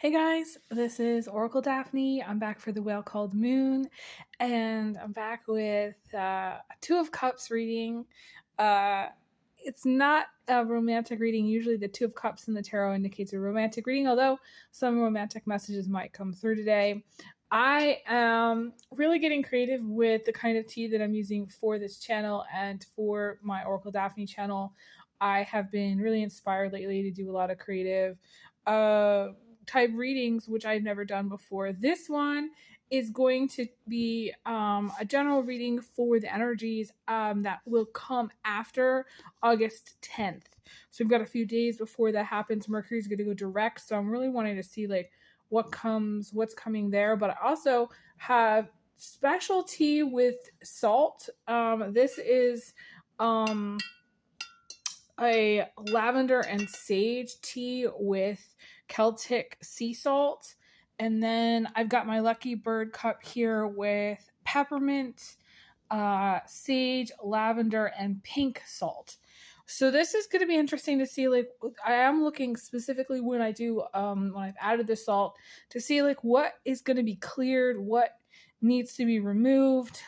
Hey guys, this is Oracle Daphne. I'm back for the Whale Called Moon, and I'm back with a Two of Cups reading. It's not a romantic reading. Usually the Two of Cups in the tarot indicates a romantic reading, although some romantic messages might come through today. I am really getting creative with the kind of tea that I'm using for this channel and for my Oracle Daphne channel. I have been really inspired lately to do a lot of creative type readings, which I've never done before. This one is going to be a general reading for the energies that will come after August 10th. So we've got a few days before that happens. Mercury's going to go direct, so I'm really wanting to see like what's coming there. But I also have specialty with salt. This is a lavender and sage tea with Celtic sea salt. And then I've got my lucky bird cup here with peppermint, sage, lavender, and pink salt. So this is going to be interesting to see. Like, I am looking specifically when I do when I've added the salt to see like what is going to be cleared, what needs to be removed,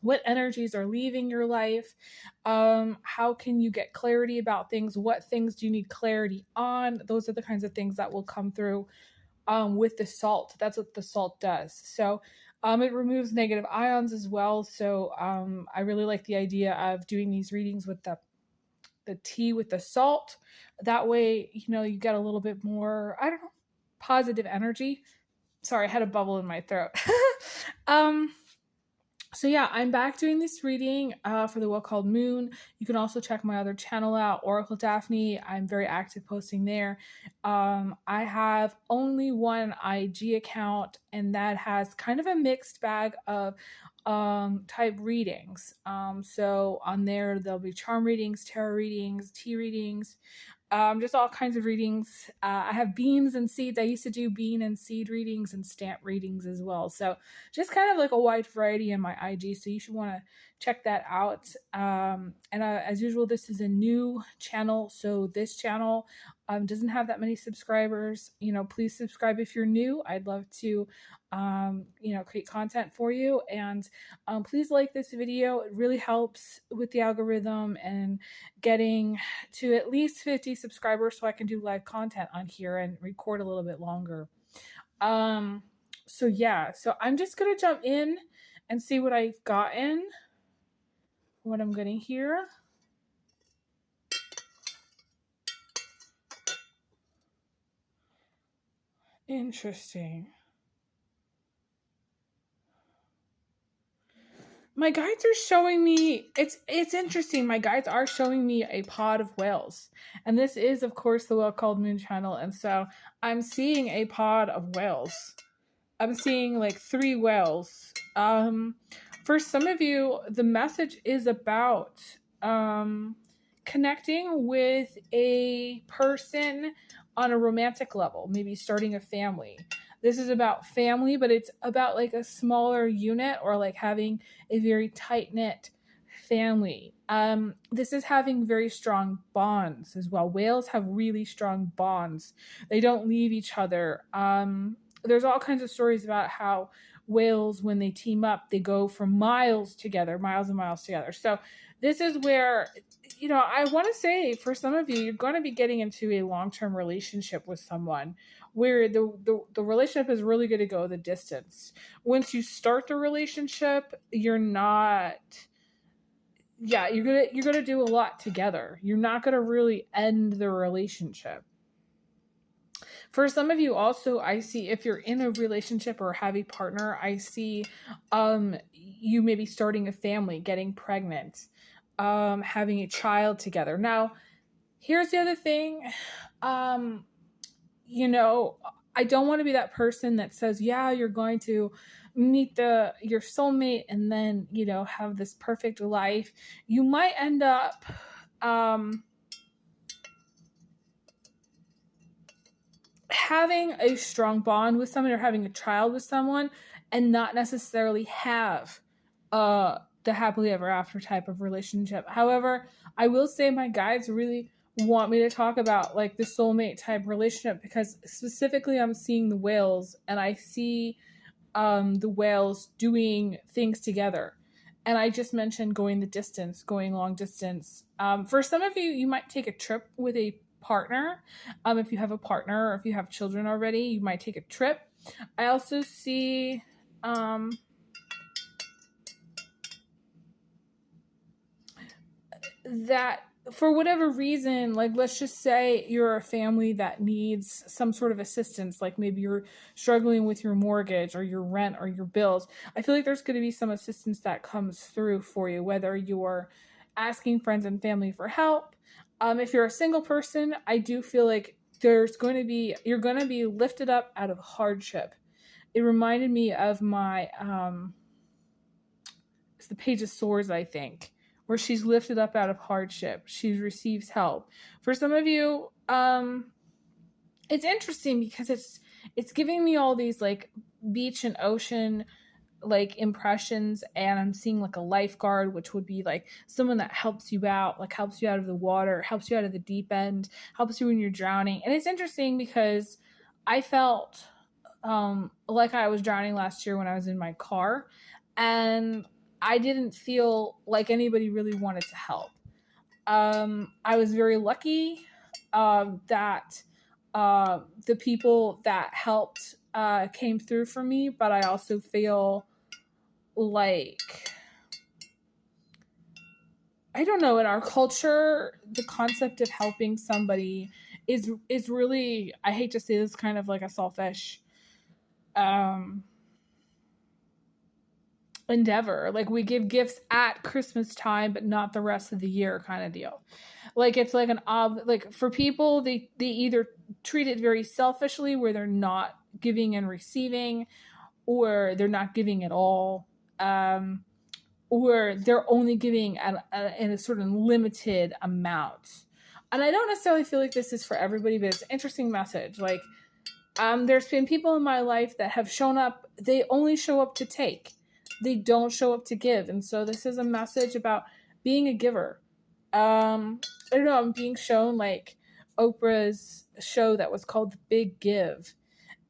what energies are leaving your life, how can you get clarity about things, what things do you need clarity on. Those are the kinds of things that will come through with the salt. That's what the salt does. So it removes negative ions as well. So I really like the idea of doing these readings with the tea with the salt. That way, you know, you get a little bit more, I don't know, positive energy. Sorry, I had a bubble in my throat. So yeah, I'm back doing this reading for the Whale Called Moon. You can also check my other channel out, Oracle Daphne. I'm very active posting there. I have only one IG account, and that has kind of a mixed bag of type readings. So on there, there'll be charm readings, tarot readings, tea readings, just all kinds of readings. I have beans and seeds. I used to do bean and seed readings and stamp readings as well. So just kind of like a wide variety in my IG. So you should want to check that out. As usual, this is a new channel. So this channel doesn't have that many subscribers. You know, please subscribe if you're new. I'd love to, create content for you. And please like this video. It really helps with the algorithm and getting to at least 50 subscribers so I can do live content on here and record a little bit longer. So yeah, so I'm just going to jump in and see what I've gotten, what I'm getting here. Interesting. My guides are showing me, it's interesting. My guides are showing me a pod of whales. And this is, of course, the Whale Called Moon channel. And so I'm seeing a pod of whales. I'm seeing like 3 whales. For some of you, the message is about connecting with a person on a romantic level, maybe starting a family. This is about family, but it's about like a smaller unit or like having a very tight-knit family. This is having very strong bonds as well. Whales have really strong bonds. They don't leave each other. There's all kinds of stories about how whales, when they team up, they go for miles together, miles and miles together. So this is where, you know, I want to say for some of you, you're going to be getting into a long-term relationship with someone where the relationship is really going to go the distance. Once you start the relationship, you're not, you're going to do a lot together. You're not going to really end the relationship. For some of you also, I see if you're in a relationship or have a partner, I see you maybe starting a family, getting pregnant, having a child together. Now, here's the other thing. You know, I don't want to be that person that says, yeah, you're going to meet your soulmate and then, you know, have this perfect life. You might end up having a strong bond with someone or having a child with someone and not necessarily have the happily ever after type of relationship. However, I will say my guides really want me to talk about like the soulmate type relationship, because specifically I'm seeing the whales, and I see the whales doing things together. And I just mentioned going the distance, going long distance. For some of you, you might take a trip with a partner. If you have a partner or if you have children already, you might take a trip. I also see that for whatever reason, like let's just say you're a family that needs some sort of assistance, like maybe you're struggling with your mortgage or your rent or your bills. I feel like there's going to be some assistance that comes through for you, whether you're asking friends and family for help. If you're a single person, I do feel like you're going to be lifted up out of hardship. It reminded me of my it's the Page of Swords, I think, where she's lifted up out of hardship. She receives help. For some of you, it's interesting because it's giving me all these like beach and ocean like impressions, and I'm seeing like a lifeguard, which would be like someone that helps you out, like helps you out of the water, helps you out of the deep end, helps you when you're drowning. And it's interesting because I felt like I was drowning last year when I was in my car, and I didn't feel like anybody really wanted to help. I was very lucky that the people that helped came through for me, but I also feel like, I don't know, in our culture, the concept of helping somebody is really, I hate to say this, kind of like a selfish endeavor. Like we give gifts at Christmas time, but not the rest of the year kind of deal. Like it's like like for people, they either treat it very selfishly where they're not giving and receiving, or they're not giving at all, or they're only giving in a sort of limited amount. And I don't necessarily feel like this is for everybody, but it's an interesting message. Like there's been people in my life that have shown up, they only show up to take. They don't show up to give. And so this is a message about being a giver. I don't know, I'm being shown like Oprah's show that was called The Big Give.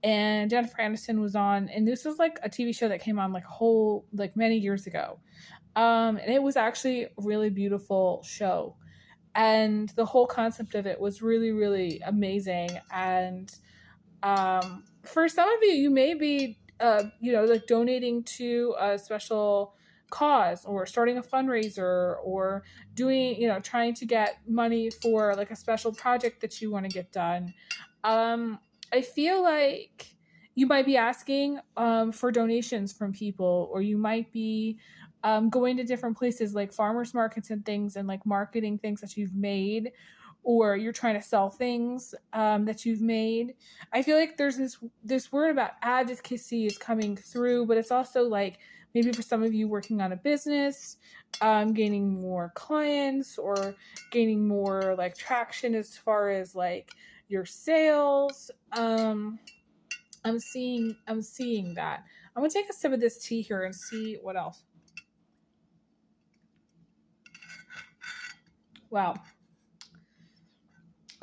And Jennifer Aniston was on, and this was like a TV show that came on like many years ago. And it was actually a really beautiful show. And the whole concept of it was really, really amazing. And for some of you, you may be like donating to a special cause, or starting a fundraiser, or doing, trying to get money for like a special project that you want to get done. I feel like you might be asking for donations from people, or you might be going to different places like farmers markets and things, and like marketing things that you've made, or you're trying to sell things that you've made. I feel like there's this word about advocacy is coming through, but it's also like maybe for some of you working on a business, gaining more clients, or gaining more like traction as far as like your sales. I'm seeing that. I'm gonna take a sip of this tea here and see what else. Wow.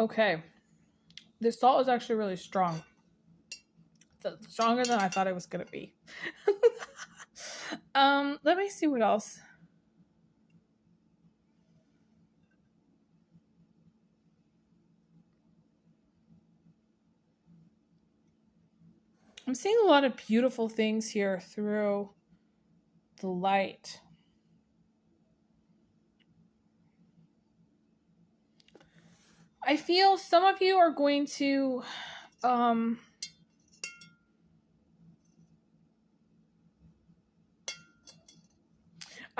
Okay. This salt is actually really strong. It's stronger than I thought it was going to be. Let me see what else. I'm seeing a lot of beautiful things here through the light. I feel some of you are going to I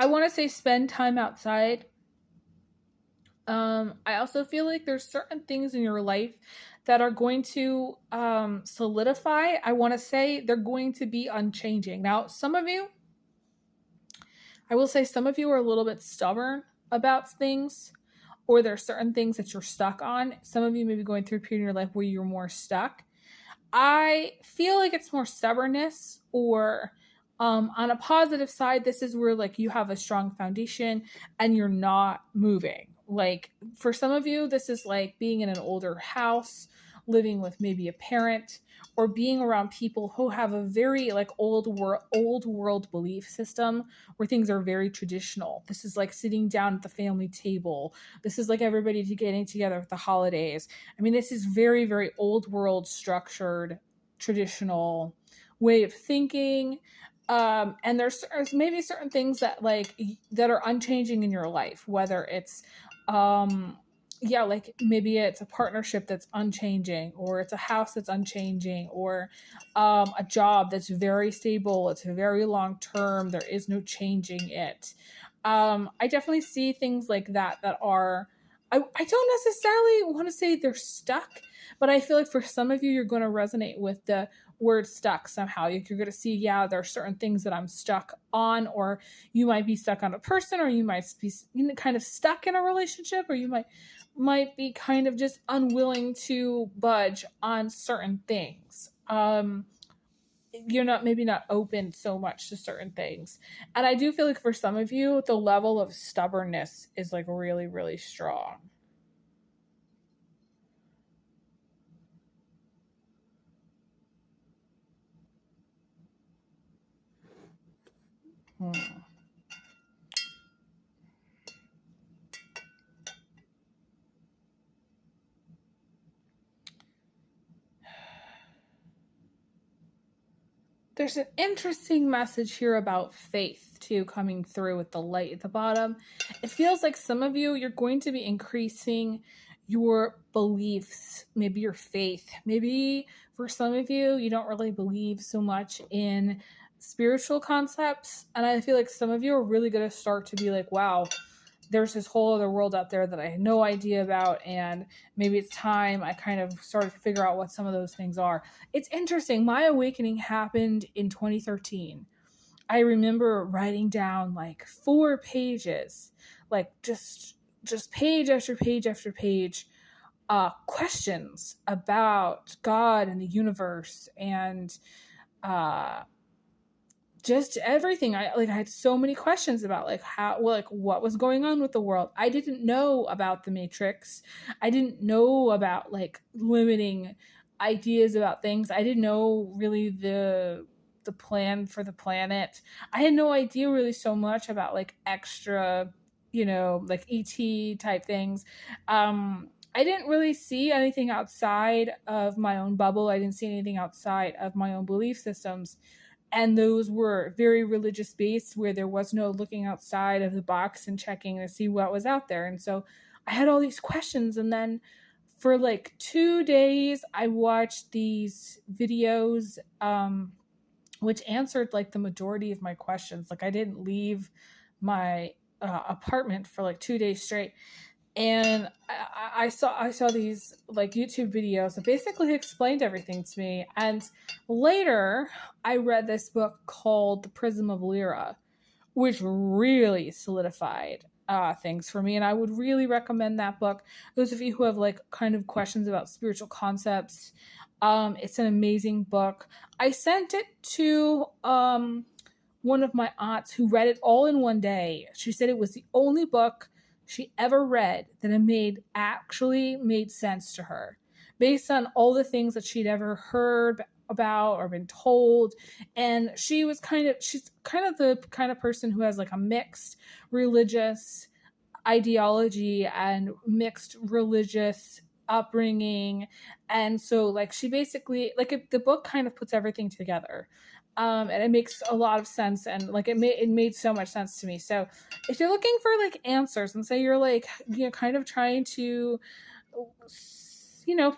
want to say spend time outside. I also feel like there's certain things in your life that are going to solidify. I want to say they're going to be unchanging. Now, some of you, I will say some of you are a little bit stubborn about things, or there are certain things that you're stuck on. Some of you may be going through a period in your life where you're more stuck. I feel like it's more stubbornness, or on a positive side, this is where like you have a strong foundation and you're not moving. Like for some of you, this is like being in an older house, living with maybe a parent, or being around people who have a very like old world belief system where things are very traditional. This is like sitting down at the family table. This is like everybody getting together at the holidays. I mean, this is very, very old world structured, traditional way of thinking. And there's maybe certain things that like that are unchanging in your life, whether it's yeah, like maybe it's a partnership that's unchanging, or it's a house that's unchanging, or a job that's very stable, it's very long term, there is no changing it. I definitely see things like that that are, I don't necessarily want to say they're stuck, but I feel like for some of you, you're going to resonate with the word stuck somehow. You're going to see, yeah, there are certain things that I'm stuck on, or you might be stuck on a person, or you might be kind of stuck in a relationship, or you might be kind of just unwilling to budge on certain things. You're maybe not open so much to certain things. And I do feel like for some of you, the level of stubbornness is like really, really strong. There's an interesting message here about faith too, coming through with the light at the bottom. It feels like some of you, you're going to be increasing your beliefs, maybe your faith. Maybe for some of you, you don't really believe so much in spiritual concepts. And I feel like some of you are really going to start to be like, wow, there's this whole other world out there that I had no idea about, and maybe it's time I kind of started to figure out what some of those things are. It's interesting. My awakening happened in 2013. I remember writing down like 4 pages, like just page after page after page, questions about God and the universe and just everything. I had so many questions about like what was going on with the world. I didn't know about the Matrix. I didn't know about like limiting ideas about things. I didn't know really the plan for the planet. I had no idea really so much about like extra, like ET type things. I didn't really see anything outside of my own bubble. I didn't see anything outside of my own belief systems. And those were very religious based, where there was no looking outside of the box and checking to see what was out there. And so I had all these questions. And then for like 2 days, I watched these videos, which answered like the majority of my questions. Like I didn't leave my apartment for like 2 days straight. And I saw these like YouTube videos that basically explained everything to me. And later, I read this book called The Prism of Lyra, which really solidified things for me. And I would really recommend that book. Those of you who have like kind of questions about spiritual concepts, it's an amazing book. I sent it to one of my aunts who read it all in one day. She said it was the only book she ever read that actually made sense to her based on all the things that she'd ever heard about or been told. And she's kind of the kind of person who has like a mixed religious ideology and mixed religious upbringing. And so like she basically like the book kind of puts everything together. And it makes a lot of sense, and like it made so much sense to me. So if you're looking for like answers, and say you're like kind of trying to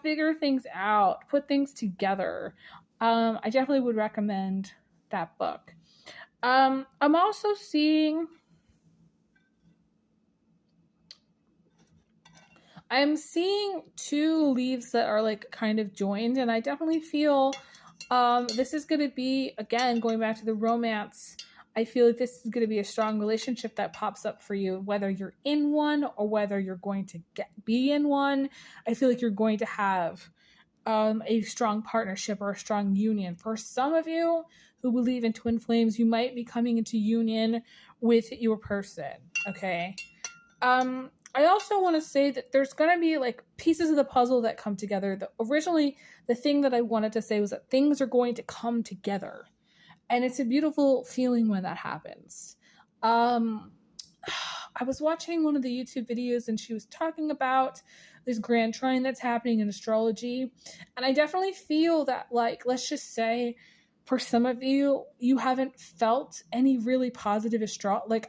figure things out, put things together, I definitely would recommend that book. I'm also seeing I'm seeing 2 leaves that are like kind of joined, and I definitely feel this is going to be, again, going back to the romance, I feel like this is going to be a strong relationship that pops up for you, whether you're in one or whether you're going to be in one. I feel like you're going to have a strong partnership or a strong union. For some of you who believe in twin flames, you might be coming into union with your person, okay? I also want to say that there's going to be like pieces of the puzzle that come together. Originally, the thing that I wanted to say was that things are going to come together. And it's a beautiful feeling when that happens. Um, I was watching one of the YouTube videos and she was talking about this grand trine that's happening in astrology. And I definitely feel that, like, let's just say for some of you, you haven't felt any really positive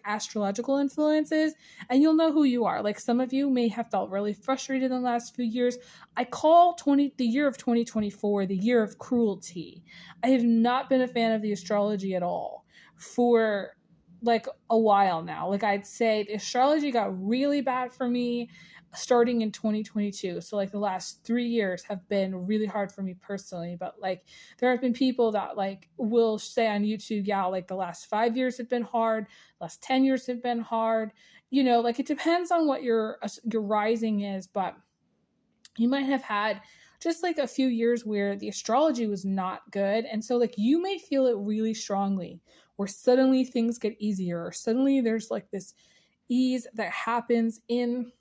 astrological influences, and you'll know who you are. Like, some of you may have felt really frustrated in the last few years. I call the year of 2024 the year of cruelty. I have not been a fan of the astrology at all for like a while now. Like, I'd say the astrology got really bad for me starting in 2022. So like the last 3 years have been really hard for me personally. But like, there have been people that like will say on YouTube, yeah, like the last 5 years have been hard, last 10 years have been hard. You know, like it depends on what your rising is, but you might have had just like a few years where the astrology was not good. And so like you may feel it really strongly, where suddenly things get easier, or suddenly there's like this ease that happens in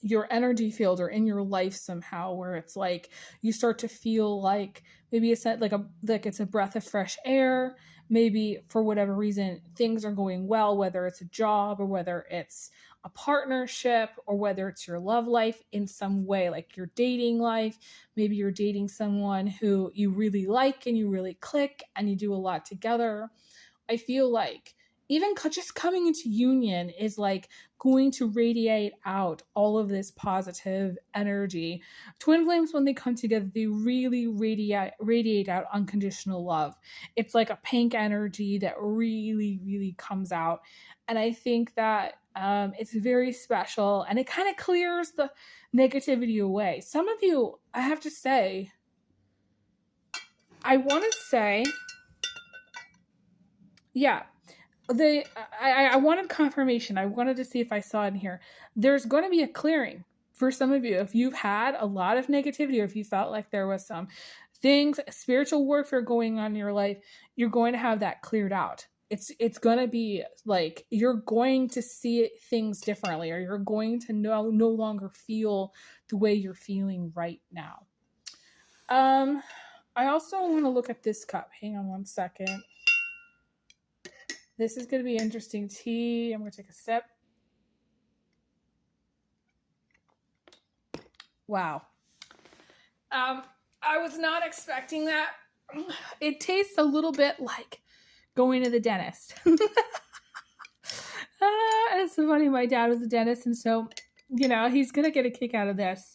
your energy field or in your life somehow, where it's like you start to feel like maybe it's like it's a breath of fresh air. Maybe for whatever reason things are going well, whether it's a job or whether it's a partnership or whether it's your love life in some way, like your dating life. Maybe you're dating someone who you really like and you really click and you do a lot together. I feel like even just coming into union is like going to radiate out all of this positive energy. Twin flames, when they come together, they really radiate out unconditional love. It's like a pink energy that really, really comes out. And I think that it's very special, and it kind of clears the negativity away. Some of you, I have to say, I want to say, yeah, I wanted confirmation. I wanted to see if I saw it in here. There's going to be a clearing for some of you. If you've had a lot of negativity, or if you felt like there was some things, spiritual warfare going on in your life, you're going to have that cleared out. It's going to be like you're going to see things differently, or you're going to no longer feel the way you're feeling right now. I also want to look at this cup. Hang on one second. This is going to be interesting tea. I'm going to take a sip. Wow. I was not expecting that. It tastes a little bit like going to the dentist. It's so funny. My dad was a dentist, and so, you know, he's going to get a kick out of this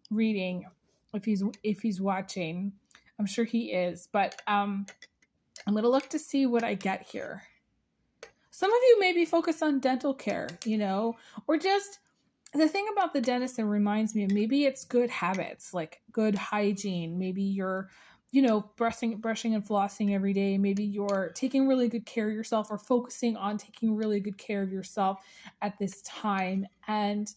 reading if he's watching. I'm sure he is, but I'm going to look to see what I get here. Some of you maybe focus on dental care, you know, or just the thing about the dentist that reminds me of, maybe it's good habits, like good hygiene. Maybe you're, you know, brushing and flossing every day. Maybe you're taking really good care of yourself, or focusing on taking really good care of yourself at this time. And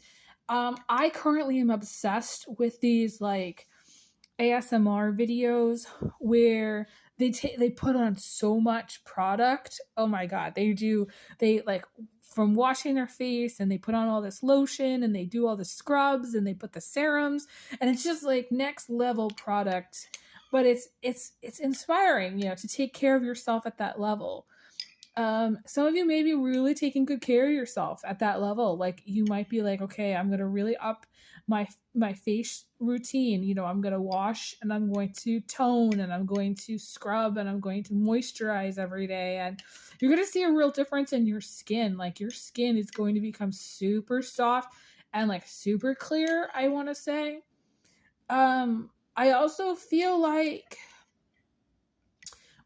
I currently am obsessed with these like ASMR videos where they put on so much product. Oh my god, they like from washing their face, and they put on all this lotion, and they do all the scrubs, and they put the serums, and it's just like next level product. But it's inspiring, you know, to take care of yourself at that level. Some of you may be really taking good care of yourself at that level. Like, you might be like, okay, I'm gonna really up my face routine. You know, I'm gonna wash, and I'm going to tone, and I'm going to scrub, and I'm going to moisturize every day, and you're gonna see a real difference in your skin. Like, your skin is going to become super soft and like super clear, I want to say. I also feel like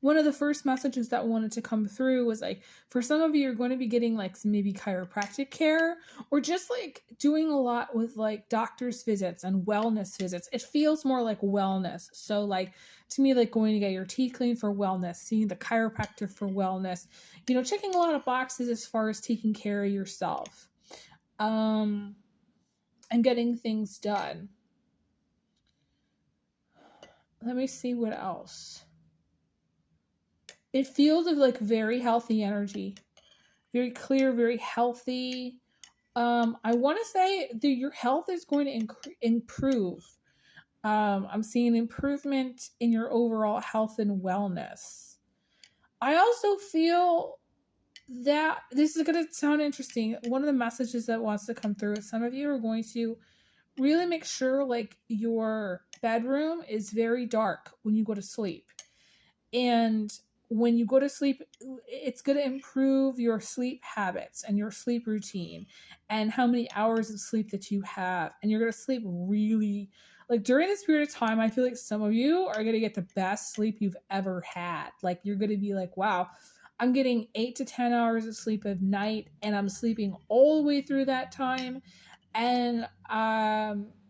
one of the first messages that wanted to come through was like, for some of you, you're going to be getting like some maybe chiropractic care, or just like doing a lot with like doctor's visits and wellness visits. It feels more like wellness. So like, to me, like going to get your teeth cleaned for wellness, seeing the chiropractor for wellness, you know, checking a lot of boxes as far as taking care of yourself, and getting things done. Let me see what else. It feels of like very healthy energy, very clear, very healthy. I want to say that your health is going to improve. I'm seeing improvement in your overall health and wellness. I also feel that this is going to sound interesting. One of the messages that wants to come through is some of you are going to really make sure like your bedroom is very dark when you go to sleep. And when you go to sleep, it's going to improve your sleep habits and your sleep routine and how many hours of sleep that you have. And you're going to sleep really, like during this period of time, I feel like some of you are going to get the best sleep you've ever had. Like you're going to be like, wow, I'm getting 8 to 10 hours of sleep at night and I'm sleeping all the way through that time. And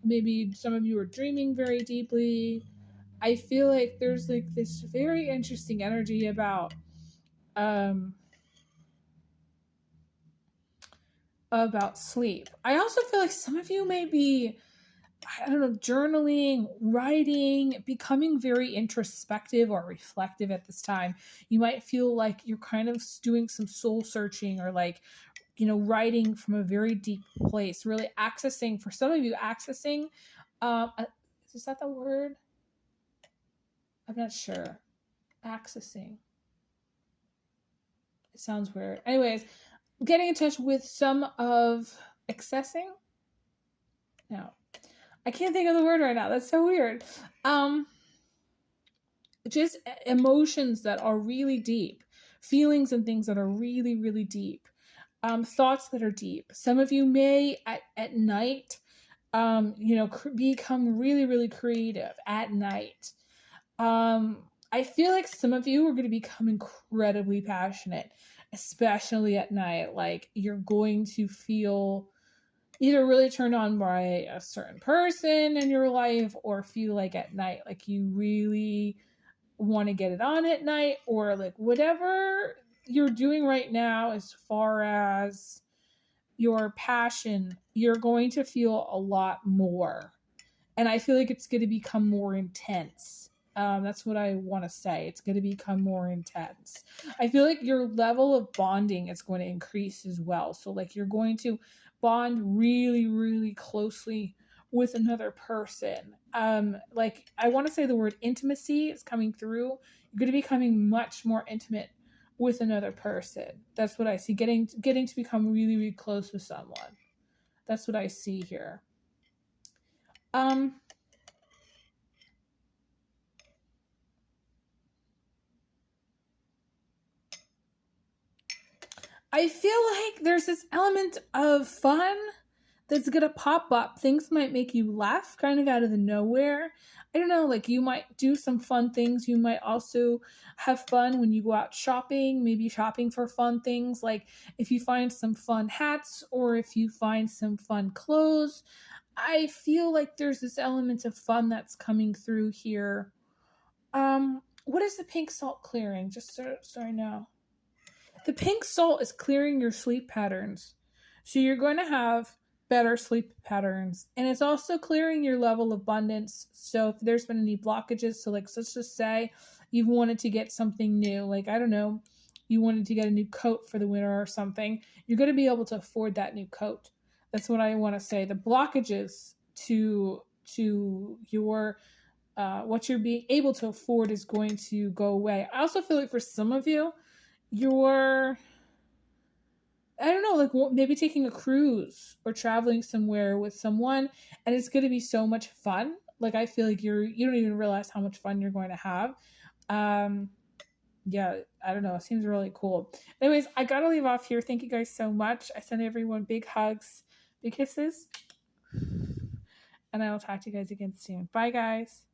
maybe some of you are dreaming very deeply. I feel like there's like this very interesting energy about sleep. I also feel like some of you may be, I don't know, journaling, writing, becoming very introspective or reflective at this time. You might feel like you're kind of doing some soul searching or like, you know, writing from a very deep place, really accessing, for some of you, accessing, is that the word? I'm not sure. Accessing. It sounds weird. Anyways, getting in touch with some of accessing. No, I can't think of the word right now. That's so weird. Just emotions that are really deep, feelings and things that are really, really deep, thoughts that are deep. Some of you may at night, become really, really creative at night. I feel like some of you are going to become incredibly passionate, especially at night. Like you're going to feel either really turned on by a certain person in your life or feel like at night, like you really want to get it on at night, or like whatever you're doing right now as far as your passion, you're going to feel a lot more. And I feel like it's going to become more intense. That's what I want to say. It's going to become more intense. I feel like your level of bonding is going to increase as well. So like you're going to bond really, really closely with another person. Like I want to say the word intimacy is coming through. You're going to be becoming much more intimate with another person. That's what I see. Getting to become really, really close with someone. That's what I see here. I feel like there's this element of fun that's gonna pop up. Things might make you laugh kind of out of the nowhere. I don't know, like you might do some fun things. You might also have fun when you go out shopping, maybe shopping for fun things. Like if you find some fun hats or if you find some fun clothes, I feel like there's this element of fun that's coming through here. What is the pink salt clearing? Just so I know. The pink salt is clearing your sleep patterns. So you're going to have better sleep patterns. And it's also clearing your level of abundance. So if there's been any blockages, so like let's just say you've wanted to get something new, like I don't know, you wanted to get a new coat for the winter or something, you're going to be able to afford that new coat. That's what I want to say. The blockages to your what you're being able to afford is going to go away. I also feel like for some of you, you're, I don't know, like maybe taking a cruise or traveling somewhere with someone, and it's going to be so much fun. Like I feel like you don't even realize how much fun you're going to have. Yeah, I don't know. It seems really cool. Anyways, I gotta leave off here. Thank you guys so much. I send everyone big hugs, big kisses, and I will talk to you guys again soon. Bye, guys.